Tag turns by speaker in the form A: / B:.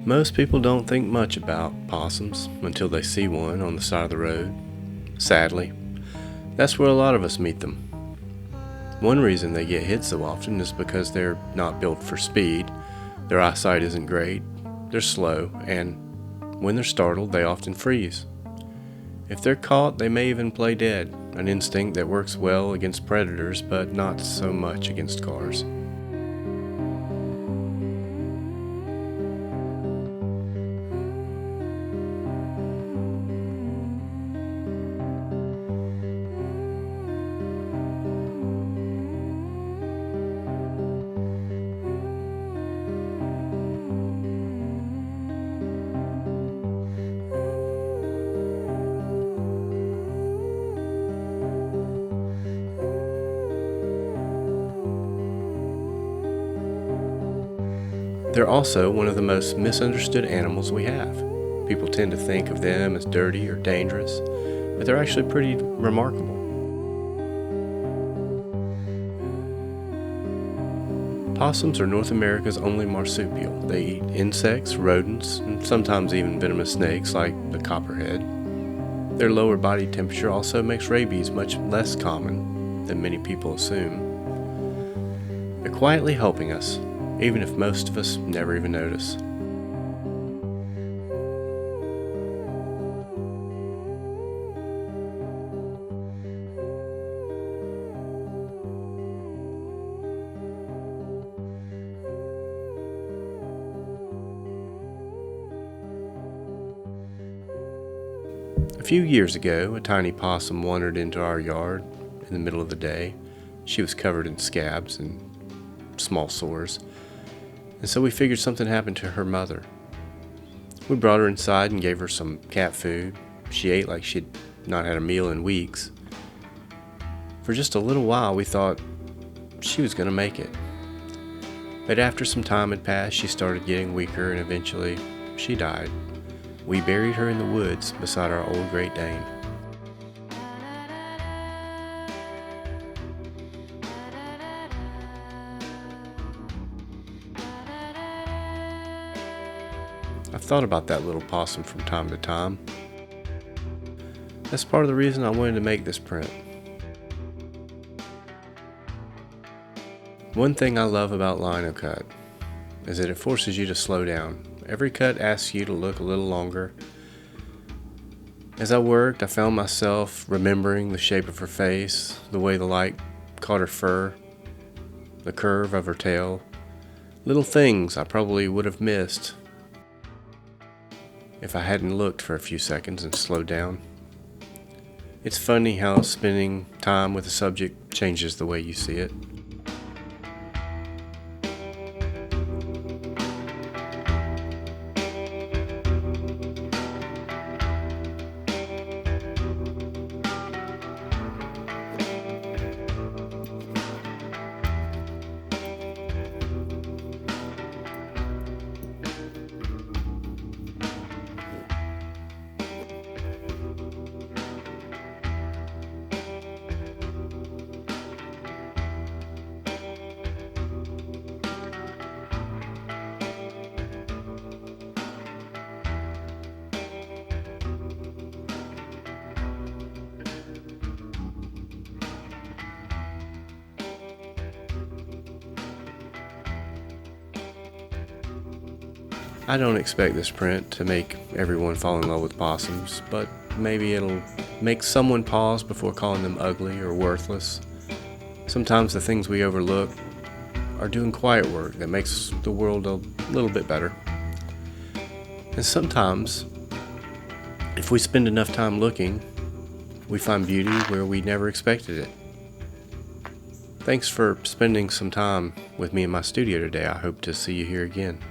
A: Most people don't think much about possums until they see one on the side of the road. Sadly, that's where a lot of us meet them. One reason they get hit so often is because they're not built for speed, their eyesight isn't great, they're slow, and when they're startled, they often freeze. If they're caught, they may even play dead, an instinct that works well against predators but not so much against cars. They're also one of the most misunderstood animals we have. People tend to think of them as dirty or dangerous, but they're actually pretty remarkable. Possums are North America's only marsupial. They eat insects, rodents, and sometimes even venomous snakes like the copperhead. Their lower body temperature also makes rabies much less common than many people assume. They're quietly helping us, even if most of us never even notice. A few years ago, a tiny possum wandered into our yard in the middle of the day. She was covered in scabs and small sores, and so we figured something happened to her mother. We brought her inside and gave her some cat food. She ate like she'd not had a meal in weeks. For just a little while, we thought she was going to make it. But after some time had passed, she started getting weaker, and eventually she died. We buried her in the woods beside our old Great Dane. I've thought about that little possum from time to time. That's part of the reason I wanted to make this print. One thing I love about linocut is that it forces you to slow down. Every cut asks you to look a little longer. As I worked, I found myself remembering the shape of her face, the way the light caught her fur, the curve of her tail, little things I probably would have missed if I hadn't looked for a few seconds and slowed down. It's funny how spending time with a subject changes the way you see it. I don't expect this print to make everyone fall in love with possums, but maybe it'll make someone pause before calling them ugly or worthless. Sometimes the things we overlook are doing quiet work that makes the world a little bit better. And sometimes, if we spend enough time looking, we find beauty where we never expected it. Thanks for spending some time with me in my studio today. I hope to see you here again.